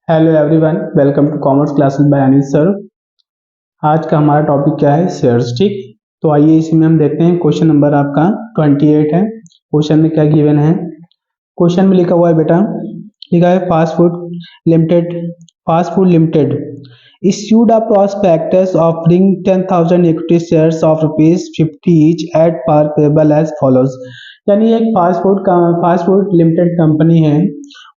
Hello everyone, welcome to commerce classes by Anil sir. आज का हमारा टॉपिक क्या है? शेयर्स। ठीक, तो आइए इसमें हम देखते हैं। क्वेश्चन नंबर आपका 28 है। क्वेश्चन में क्या गिवन है? क्वेश्चन में लिखा हुआ है बेटा, लिखा है fast food limited issued a prospectus offering 10,000 equity shares of rupees 50 each at par payable as follows। यानी एक फास्ट फूड लिमिटेड कंपनी है,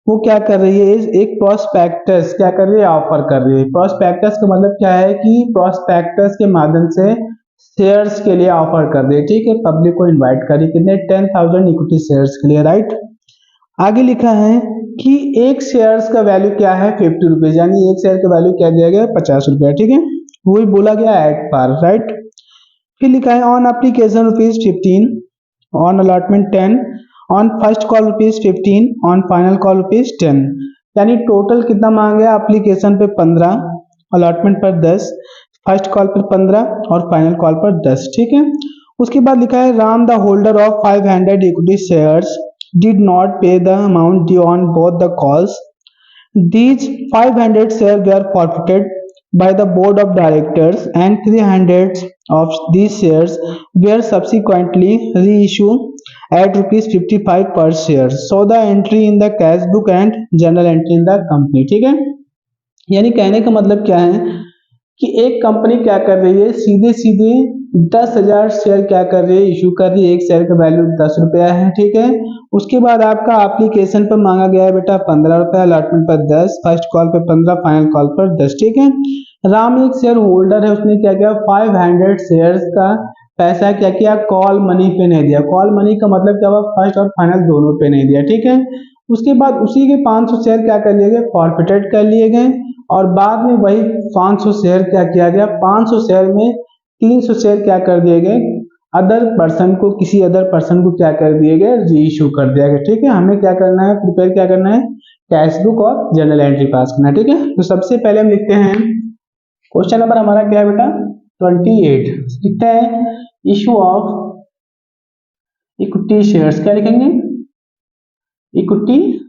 वो क्या कर रही है? एक प्रोस्पेक्टस क्या कर रही है? ऑफर कर रही है। प्रोस्पेक्टस का मतलब क्या है कि प्रोस्पेक्टस के माध्यम से शेयर्स के लिए ऑफर कर रही है। ठीक है, पब्लिक को इनवाइट करी, कितने? 10,000 इक्विटी शेयर्स के लिए, राइट। आगे लिखा है कि एक शेयर्स का वैल्यू क्या है? 50 रुपीज, यानी एक शेयर का वैल्यू क्या दिया गया? 50 रुपया। ठीक है, वही बोला गया एट पार, राइट। फिर लिखा है on application rupees 15, on allotment 10, on first call rupees 15, on final call rupees 10। यानी टोटल कितना मांगा गया? एप्लीकेशन पे 15, अलॉटमेंट पर 10, फर्स्ट कॉल पर 15 और फाइनल कॉल पर 10। ठीक है, उसके बाद लिखा है Ram the holder of 500 equity shares did not pay the amount due on both the calls. These 500 shares were forfeited by the board of directors and 300 of these shares were subsequently reissued at rupees 55 per share. So the entry in the cash book and journal entry in the company। ठीक है, यानी कहने का मतलब क्या है कि एक कंपनी क्या कर रही है? सीधे सीधे 10,000 शेयर क्या कर रही है? इशू कर रही है। एक शेयर का वैल्यू 10 रुपया है। ठीक है, उसके बाद आपका एप्लीकेशन पर मांगा गया है बेटा 15 रुपया, अलॉटमेंट पर 10, फर्स्ट कॉल पे 15, फाइनल कॉल पर 10। ठीक है, राम एक शेयर होल्डर है, उसने क्या किया? 500 शेयर्स का पैसा क्या किया? कॉल मनी पे नहीं दिया। कॉल मनी का मतलब क्या हुआ? फर्स्ट और फाइनल दोनों पे नहीं दिया। ठीक है, उसके बाद उसी के 500 शेयर क्या कर लिए गए? फॉरफिटेड कर लिए गए और बाद में वही 500 शेयर क्या किया गया? 500 शेयर में 300 शेयर क्या कर दिए गए? अदर पर्सन को, किसी अदर पर्सन को क्या कर दिए गए? री इशू कर दिया गया। ठीक है, हमें क्या करना है? प्रिपेयर क्या करना है? कैश बुक और जर्नल एंट्री पास करना है। ठीक है, तो सबसे पहले हम लिखते हैं क्वेश्चन नंबर हमारा क्या है बेटा? 28 लिखते हैं इशू ऑफ इक्विटी शेयर्स। क्या लिखेंगे? इक्विटी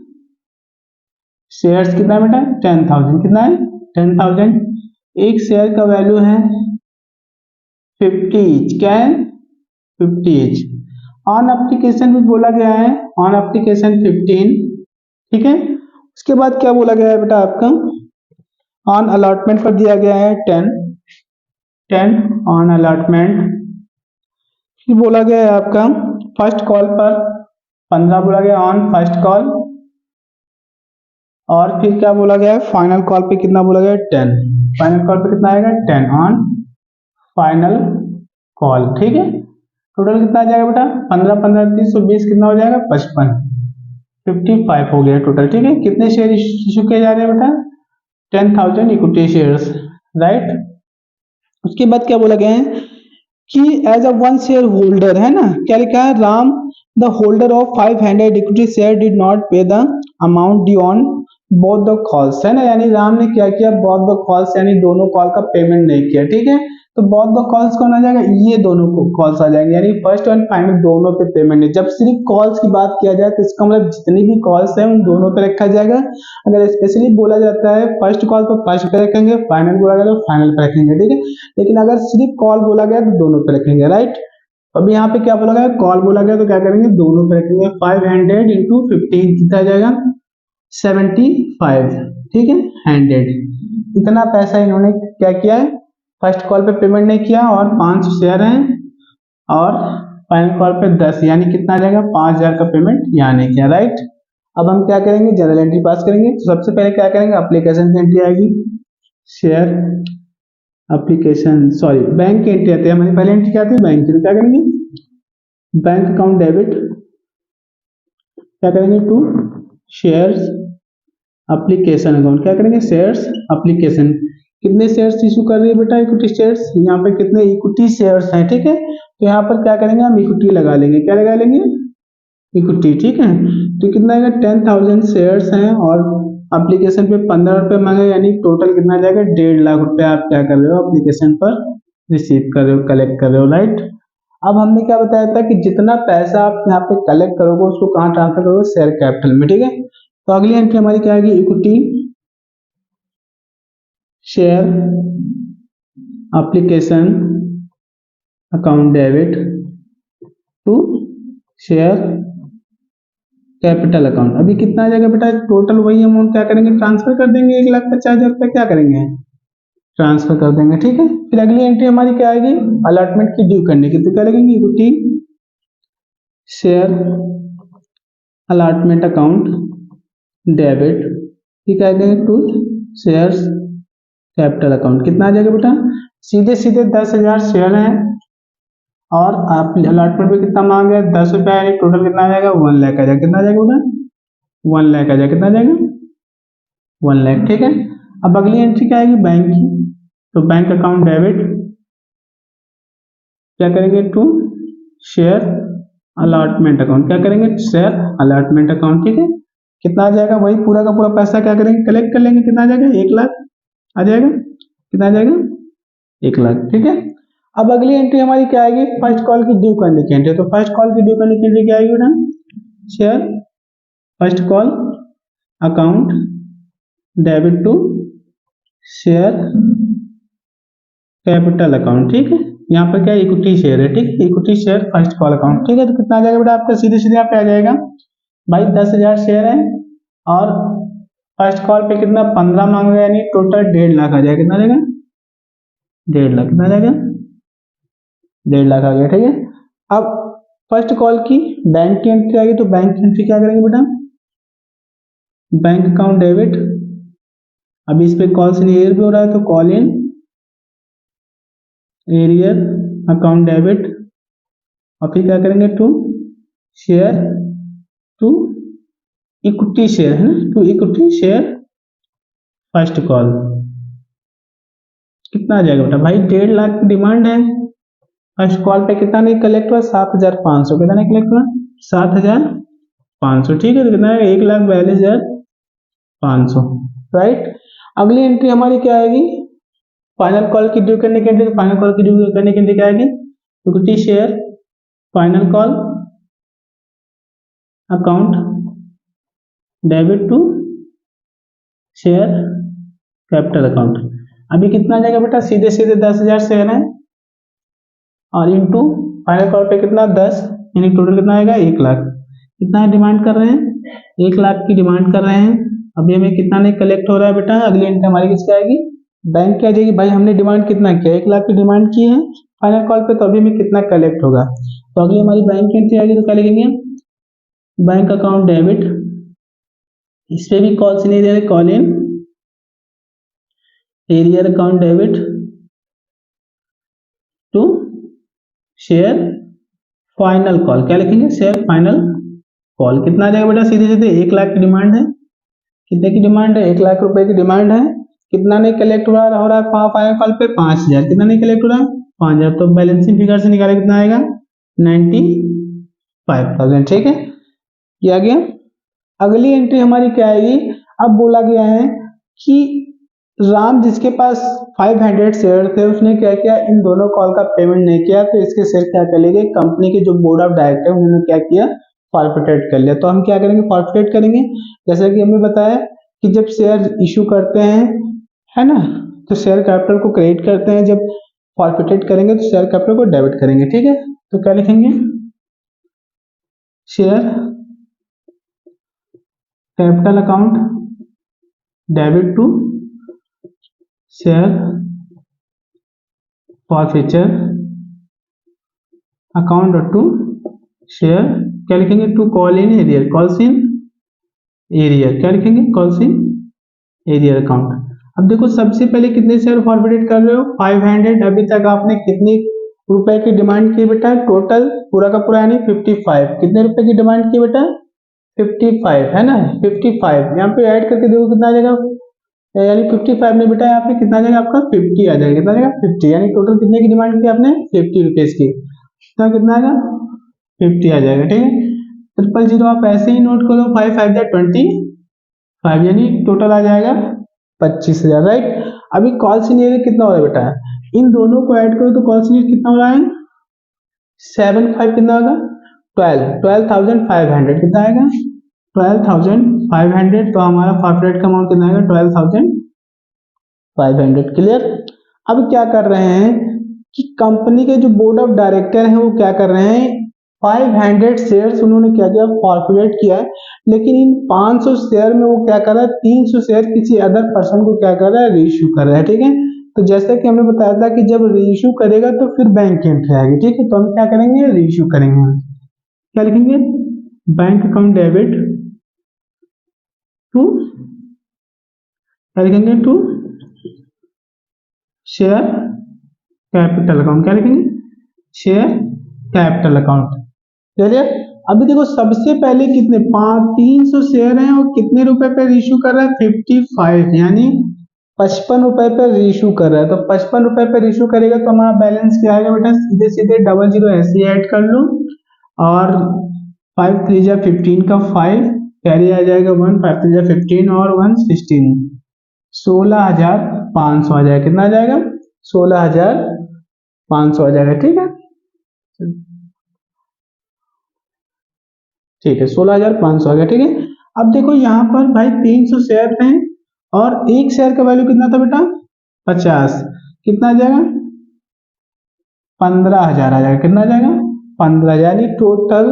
शेयर्स कितना बेटा? 10,000। कितना है? 10,000। एक शेयर का वैल्यू है 50 ईच। क्या है? 50 ईच। ऑन एप्लीकेशन भी बोला गया है, ऑन एप्लीकेशन 15। ठीक है, उसके बाद क्या बोला गया है बेटा आपका? ऑन अलॉटमेंट पर दिया गया है 10 ऑन अलॉटमेंट। फिर बोला गया है आपका फर्स्ट कॉल पर 15 बोला गया ऑन फर्स्ट कॉल, और फिर क्या बोला गया है? फाइनल कॉल पे कितना बोला गया? 10। फाइनल कॉल पे कितना आएगा? 10 ऑन फाइनल कॉल। ठीक है, टोटल कितना आ जाएगा बेटा? 15 15 320 कितना हो जाएगा? 55, 55 हो गया टोटल। ठीक है, कितने शेयर इशू किए जा रहे हैं बेटा? 10,000 इक्विटी शेयर्स, राइट। उसके बाद क्या बोला गया है कि as a one share holder, है ना, क्या लिखा है? Ram the holder of 500 equity share did not pay the amount due on both the calls, है ना, यानी राम ने क्या किया? बोथ द कॉल्स, यानी दोनों कॉल का पेमेंट नहीं किया। ठीक है, तो बोथ द कॉल्स कौन आ जाएगा? ये दोनों कॉल्स आ जाएंगे, यानी फर्स्ट और फाइनल दोनों पे पेमेंट नहीं। जब सिर्फ कॉल्स की बात किया जाए तो इसका मतलब जितनी भी कॉल्स है उन दोनों पे रखा जाएगा। अगर स्पेशली बोला जाता है फर्स्ट कॉल तो फर्स्ट पे रखेंगे, फाइनल बोला गया तो फाइनल पे रखेंगे। ठीक है, लेकिन अगर सिर्फ कॉल बोला गया तो दोनों पे रखेंगे, राइट। अब यहाँ पे क्या बोला गया? कॉल बोला गया तो क्या करेंगे? दोनों पे रखेंगे। 500 इंटू 15 कितना आ जाएगा? 75। ठीक है, 100। इतना पैसा इन्होंने क्या किया है? फर्स्ट कॉल पे पेमेंट नहीं किया, और 500 शेयर हैं, और फाइनल कॉल पे 10, यानी कितना आ जाएगा? 5,000 का पेमेंट यहाँ नहीं किया, राइट। अब हम क्या करेंगे? जनरल एंट्री पास करेंगे। तो सबसे पहले क्या करेंगे? एप्लीकेशन की एंट्री आएगी, शेयर एप्लीकेशन, सॉरी बैंक की एंट्री आती है हमारी। पहले एंट्री क्या आती है? बैंक की। तो क्या करेंगे? बैंक अकाउंट डेबिट, क्या करेंगे? To shares application account. क्या करेंगे? Shares application. कितने शेयर्स इशू कर रही है बेटा? Equity shares. यहाँ पे कितने इक्विटी शेयर्स हैं? ठीक है, तो यहाँ पर क्या करेंगे? हम इक्विटी लगा लेंगे। क्या लगा लेंगे? इक्विटी। ठीक है, तो कितना आएगा? 10,000 शेयर्स हैं और एप्लीकेशन पे 15 रुपए मांगे, यानी टोटल कितना जाएगा? 1.5 लाख रुपए आप क्या कर रहे हो? एप्लीकेशन पर रिसीव कर रहे हो, कलेक्ट कर रहे हो, राइट। अब हमने क्या बताया था कि जितना पैसा आप यहाँ पे कलेक्ट करोगे उसको कहाँ ट्रांसफर करोगे? शेयर कैपिटल में। ठीक है, तो अगली एंट्री हमारी क्या आएगी? Equity share application account debit to share capital account. अभी कितना आ जाएगा बेटा, टोटल वही अमाउंट क्या करेंगे, ट्रांसफर कर देंगे, 1,50,000 रुपये क्या करेंगे, ट्रांसफर कर देंगे। ठीक है, फिर अगली एंट्री हमारी क्या आएगी, अलॉटमेंट की ड्यू करने की। तो क्या लगेंगे, equity share allotment account debit, ठीक है, टू शेयर्स कैपिटल अकाउंट। कितना आ जाएगा बेटा, सीधे सीधे 10,000 शेयर है और आप अलॉटमेंट में कितना मांग रहे हैं, 10 रुपया, यानी टोटल कितना आ जाएगा, 1 लाख आ जाएगा। कितना आ जाएगा बेटा, 1 लाख आ जाएगा। कितना आ जाएगा, 1 लाख। ठीक है, अब अगली एंट्री क्या आएगी, बैंक की। तो बैंक अकाउंट डेबिट क्या करेंगे, टू शेयर अलॉटमेंट अकाउंट। क्या करेंगे, शेयर अलॉटमेंट अकाउंट। ठीक है, कितना आ जाएगा, वही पूरा का पूरा पैसा क्या करेंगे, कलेक्ट कर लेंगे। कितना आ जाएगा, 1 लाख आ जाएगा। कितना आ जाएगा, 1 लाख। ठीक है, अब अगली एंट्री हमारी क्या आएगी, फर्स्ट कॉल की ड्यू करने की एंट्री। तो फर्स्ट कॉल की ड्यू करने की एंट्री क्या आएगी बेटा, share first call account debit to share capital account. ठीक है, यहाँ पर क्या इक्विटी शेयर है। ठीक है, equity share first call account. ठीक है, तो कितना आ जाएगा बेटा आपका, सीधे सीधे यहाँ पे आ जाएगा भाई, 10,000 शेयर है और फर्स्ट कॉल पे कितना, 15 मांग रहे हैं, यानी टोटल 1.5 लाख आ जाएगा। कितना आ जाएगा, 1.5 लाख। कितना आ जाएगा, 1.5 लाख आ गया। ठीक है, अब फर्स्ट कॉल की बैंक की एंट्री आ गई। तो बैंक की एंट्री क्या करेंगे बेटा, बैंक अकाउंट डेबिट। अभी इस पे कॉल से एरियर भी हो रहा है, तो call in arrear account debit, और फिर क्या करेंगे, to share to equity share है ना, to equity share first call. कितना आ जाएगा बेटा भाई, 1.5 लाख की डिमांड है। फर्स्ट कॉल पे कितना नहीं कलेक्ट हुआ, 7,500। कितना नहीं कलेक्ट हुआ, 7,500। ठीक है, तो कितना है, 1,42,500। राइट, अगली एंट्री हमारी क्या आएगी, फाइनल कॉल की ड्यू करने की एंट्री। फाइनल कॉल की ड्यू करने की एंट्री क्या आएगी, equity share final call account debit to share capital account. अभी कितना आ जाएगा बेटा, सीधे सीधे 10,000 शेयर है और इनटू फाइनल कॉल पे कितना, 10, यानी टोटल कितना आएगा, 1 लाख। कितना डिमांड कर रहे हैं, 1 लाख की डिमांड कर रहे हैं। अभी हमें कितना नहीं कलेक्ट हो रहा है बेटा, अगली एंट्री हमारी किसकी आएगी, बैंक की आ जाएगी। भाई हमने डिमांड कितना किया, 1 लाख की डिमांड की है फाइनल कॉल पे, तो अभी हमें कितना कलेक्ट होगा। तो अगली हमारी बैंक की एंट्री आएगी। तो क्या लिखेंगे, बैंक अकाउंट डेबिट, इस पे भी कॉल से नहीं दे रहे, call in arrear account debit to share final call. क्या लिखेंगे, शेयर फाइनल कॉल। कितना आ जाएगा बेटा, सीधे सीधे 1 लाख की डिमांड है। कितने की डिमांड है, 1 लाख रुपए की डिमांड है। कितना नहीं कलेक्ट हो रहा है फाइनल कॉल पे, 5,000। कितना नहीं कलेक्ट हो रहा है, 5,000। तो बैलेंसिंग फिगर से निकाले कितना आएगा, 95,000। ठीक है, किया गया। अगली एंट्री हमारी क्या आएगी, अब बोला गया है कि राम जिसके पास 500 शेयर थे, उसने क्या किया, इन दोनों कॉल का पेमेंट नहीं किया, तो इसके शेयर क्या कर लिए, कंपनी के जो बोर्ड ऑफ डायरेक्टर उन्होंने क्या किया, फॉरफिटेट कर लिया। तो हम क्या करेंगे, फॉरफिटेट करेंगे। जैसे कि हमने बताया कि जब शेयर इशू करते हैं, है ना, तो शेयर कैपिटल को क्रेडिट करते हैं, जब फॉरफिटेट करेंगे तो शेयर कैपिटल को डेबिट करेंगे। ठीक है, तो क्या लिखेंगे, share capital account debit to share forfeiture account to share, क्या लिखेंगे, to call in arrear, calls in arrear. क्या लिखेंगे, कॉल्स इन एरियर अकाउंट। अब देखो सबसे पहले कितने शेयर फॉरवर्डेड कर रहे हो, 500। अभी तक आपने कितने रुपए की डिमांड की बेटा, टोटल पूरा का पूरा यानी 55। कितने रुपए की डिमांड की बेटा, 55 है ना, 55। यहाँ पे ऐड करके देखो कितना आ जाएगा, यानी 55 में बेटा यहाँ पे कितना आ जाएगा आपका, 50 आ जाएगा। कितना आ जाएगा, 50। यानी टोटल कितने की डिमांड की आपने, 50 रुपीज की। तो कितना आएगा, 50 आ जाएगा। ठीक है, 000 आप ऐसे ही नोट करो, 5 5 25, यानी टोटल आ जाएगा 25,000। राइट, अभी कॉल सीनियर कितना हो रहा है बेटा, इन दोनों को ऐड करो तो कॉल सीनियर कितना हो रहा है, 7 5 कितना होगा, 12,500। कितना आएगा, 12,500। तो हमारा फॉरवर्ड का अमाउंट कितना आएगा, 500। क्लियर। अब क्या कर रहे हैं कि कंपनी के जो बोर्ड ऑफ डायरेक्टर हैं वो क्या कर रहे हैं, 500 शेयर्स उन्होंने क्या किया, फॉरफिट किया है। लेकिन इन 500 शेयर में वो क्या कर रहा है, 300 शेयर किसी अदर पर्सन को क्या कर रहा है, रीइश्यू कर रहा है। ठीक है, तो जैसा कि हमने बताया था कि जब रीइश्यू करेगा तो फिर बैंक की एंट्री आएगी। ठीक है, तो हम क्या करेंगे, रीइश्यू करेंगे। क्या लिखेंगे, बैंक अकाउंट डेबिट टू, क्या लिखेंगे, टू शेयर कैपिटल अकाउंट। क्या लिखेंगे, शेयर कैपिटल अकाउंट। चलिए, अभी देखो सबसे पहले कितने 300 शेयर हैं और कितने रुपए पे रीइश्यू कर रहा है, 55, यानी 55 रुपए पे रीइश्यू कर रहा है। तो 55 रुपए पे रीइश्यू करेगा तो हमारा बैलेंस क्या आएगा बेटा, सीधे सीधे 00 ऐसे ऐड कर लो और 5 3 जा 15 का 5 कैरी आ जाएगा 1, 5 3 जा 15 और 1 16, 16,500 आ जाएगा। कितना आ जाएगा, 16,500 आ जाएगा। ठीक है, ठीक है, 16,500 आ गया। ठीक है, अब देखो यहाँ पर भाई 300 शेयर हैं और एक शेयर का वैल्यू कितना था बेटा, 50, कितना आ जाएगा, 15,000 आ जाएगा। कितना आ जाएगा, 15, यानी टोटल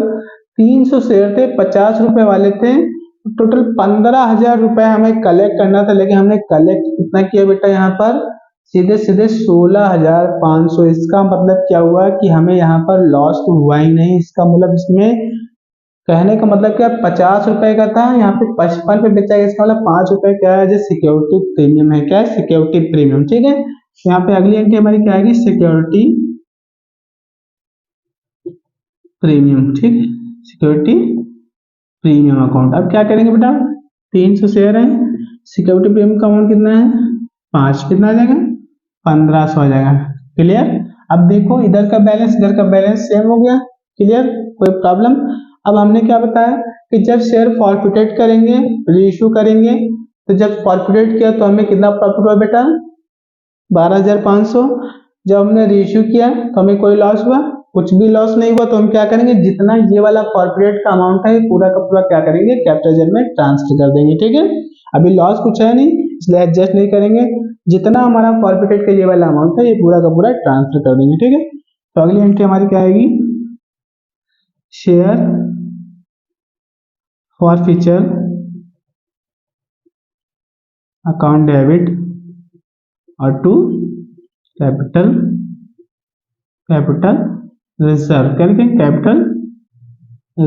300 शेयर थे, 50 रुपए वाले थे, टोटल 15,000 रुपए हमें कलेक्ट करना था। लेकिन हमने कलेक्ट कितना किया बेटा, यहाँ पर सीधे सीधे 16,500। इसका मतलब क्या हुआ कि हमें यहाँ पर लॉस तो हुआ ही नहीं। इसका मतलब इसमें कहने का मतलब क्या, 50 रुपए का था, यहाँ पे 55 पे बेचा गया। इसका मतलब 5 रुपए क्या है, जो सिक्योरिटी प्रीमियम है। क्या है, सिक्योरिटी प्रीमियम। ठीक है, यहाँ पे अगली एंट्री हमारी क्या आएगी, सिक्योरिटी प्रीमियम। ठीक है, सिक्योरिटी प्रीमियम अकाउंट। अब क्या करेंगे बेटा, 300 शेयर है, सिक्योरिटी प्रीमियम का अमाउंट कितना है, 5, कितना आ जाएगा, 1500 आ जाएगा। क्लियर। अब देखो इधर का बैलेंस इधर का बैलेंस सेम हो गया। क्लियर, कोई प्रॉब्लम। अब हमने क्या बताया कि जब शेयर फॉरफिटेड करेंगे, रीइश्यू करेंगे, तो जब फॉरफिटेड किया तो हमें कितना प्रॉफिट हुआ बेटा, 12,500। जब हमने रीइश्यू किया तो हमें कोई लॉस हुआ, कुछ भी लॉस नहीं हुआ। तो हम क्या करेंगे, जितना ये वाला फॉरफिटेड का अमाउंट है पूरा का पूरा क्या करेंगे, कैपिटल जेल में ट्रांसफर कर देंगे। ठीक है, अभी लॉस कुछ है नहीं इसलिए एडजस्ट नहीं करेंगे। जितना हमारा फॉरफिटेड का ये वाला अमाउंट है ये पूरा का पूरा ट्रांसफर कर देंगे। ठीक है, तो अगली एंट्री हमारी क्या आएगी, शेयर फॉरफीचर अकाउंट डेबिट और टू कैपिटल कैपिटल रिजर्व। क्या लिखेंगे, कैपिटल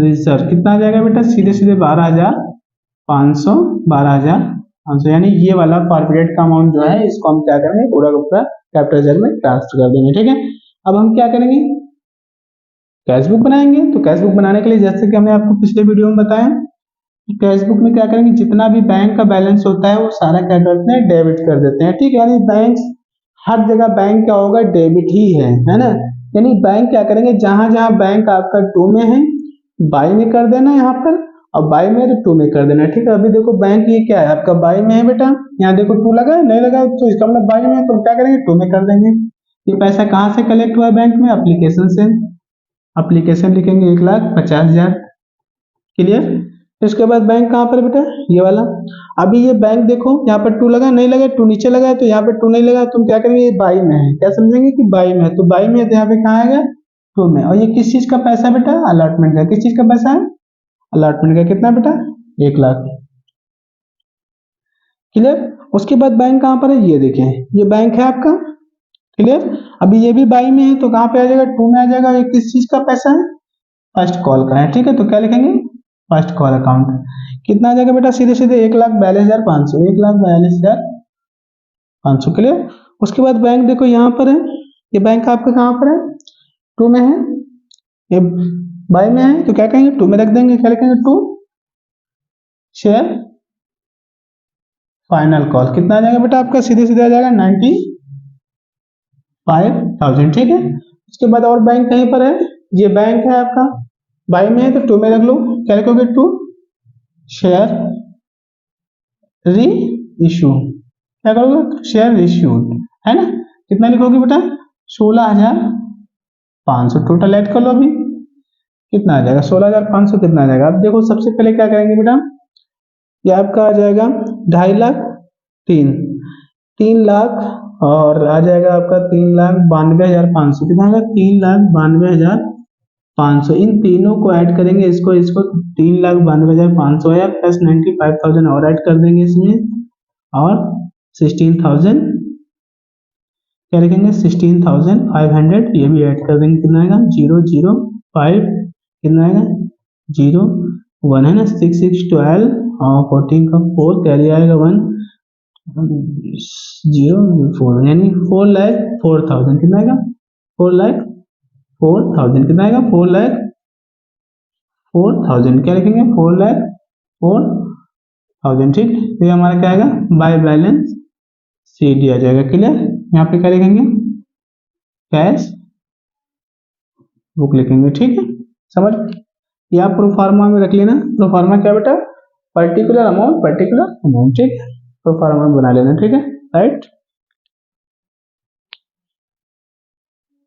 रिजर्व। कितना आ जाएगा बेटा, सीधे सीधे 12,500, 12,500, यानी ये वाला फॉरफिटेड का अमाउंट जो है इसको हम क्या करेंगे, पूरा का पूरा कैपिटल रिजर्व में ट्रांसफर कर देंगे। ठीक है, अब हम क्या करेंगे, कैश बुक बनाएंगे। तो कैश बुक बनाने के लिए जैसे कि हमने आपको पिछले वीडियो में बताया, कैश बुक में क्या करेंगे, जितना भी बैंक का बैलेंस होता है वो सारा क्या करते हैं, डेबिट कर देते हैं। ठीक है, यानी बैंक हर जगह बैंक क्या होगा, डेबिट ही है ना। यानी बैंक क्या करेंगे, जहां जहां बैंक आपका टू में है बाई में कर देना यहाँ पर, और बाई में तो टू में कर देना। ठीक है, अभी देखो बैंक ये क्या है आपका बाई में है बेटा, यहाँ देखो टू लगा है, नहीं लगा तो इसका मतलब बाई में है, तो क्या करेंगे, टू में कर देंगे। ये पैसा कहाँ से कलेक्ट हुआ है बैंक में, एप्लीकेशन से। एप्लीकेशन लिखेंगे 1,50,000। क्लियर। इसके बाद बैंक कहाँ पर बेटा, ये वाला। अभी ये बैंक देखो यहाँ पर टू लगा, नहीं लगा, टू नीचे लगा है, तो यहाँ पे टू नहीं लगा, तुम क्या करेंगे, ये बाई में है, क्या समझेंगे कि बाई में है, तो बाई में है तो यहाँ पे कहाँ आएगा, टू में। और ये किस चीज का पैसा बेटा, अलॉटमेंट का। किस चीज का पैसा है, अलॉटमेंट का। कितना बेटा, 1,00,000। क्लियर। उसके बाद बैंक कहाँ पर है, ये देखें, ये बैंक है आपका। क्लियर। अभी ये भी बाई में है तो कहाँ पे आ जाएगा, टू में आ जाएगा। ये किस चीज का पैसा है, फर्स्ट कॉल का है। ठीक है, तो क्या लिखेंगे, फर्स्ट कॉल अकाउंट। कितना आ जाएगा बेटा, सीधे सीधे 1,42,500, 1,42,500। क्लियर। उसके बाद बैंक देखो यहाँ पर है, ये बैंक आपका कहाँ पर है, टू में है, ये बाई में है, तो क्या कहेंगे, टू में रख देंगे। क्या लिखेंगे, टू शेयर फाइनल कॉल। कितना आ जाएगा बेटा आपका, सीधे सीधे आ जाएगा 95,000। ठीक है, उसके बाद और बैंक कहीं पर है, ये बैंक है आपका बाई में है तो टू में रख लो। क्या लिखोगे, टू शेयर री इशू। क्या करोगे, शेयर इश्यूड, है ना। कितना लिखोगे बेटा, 16,500। टोटल ऐड कर लो अभी, कितना आ जाएगा, 16,500 कितना आ जाएगा। अब देखो सबसे पहले क्या करेंगे बेटा, ये आपका आ जाएगा 2,50,000 3, 3 लाख और आ जाएगा आपका 3,92,500, कितना आएगा 3,92,500। इन तीनों को ऐड करेंगे, इसको इसको 3,92,500 आया, प्लस 95,000 और ऐड कर देंगे इसमें, और 16,000 क्या लिखेंगे 16,500 ये भी ऐड कर देंगे, कितना आएगा 005, कितना आएगा 0 1 है ना, 6 6 12 और 14 का 4 कैरी आएगा 1 0 4 यानी 4,04,000, कितना आएगा 4,04,000, कितना आएगा 4,04,000, क्या लिखेंगे 4,04,000। ठीक, ये हमारा क्या आएगा बाय बैलेंस शीट आ जाएगा। क्लियर, यहाँ पे क्या लिखेंगे कैश बुक लिखेंगे। ठीक है, समझ, या प्रोफार्मा में रख लेना। प्रोफार्मा क्या बेटा, पर्टिकुलर अमाउंट, पर्टिकुलर अमाउंट। ठीक है, प्रोफार्मा बना लेना। ठीक है, राइट।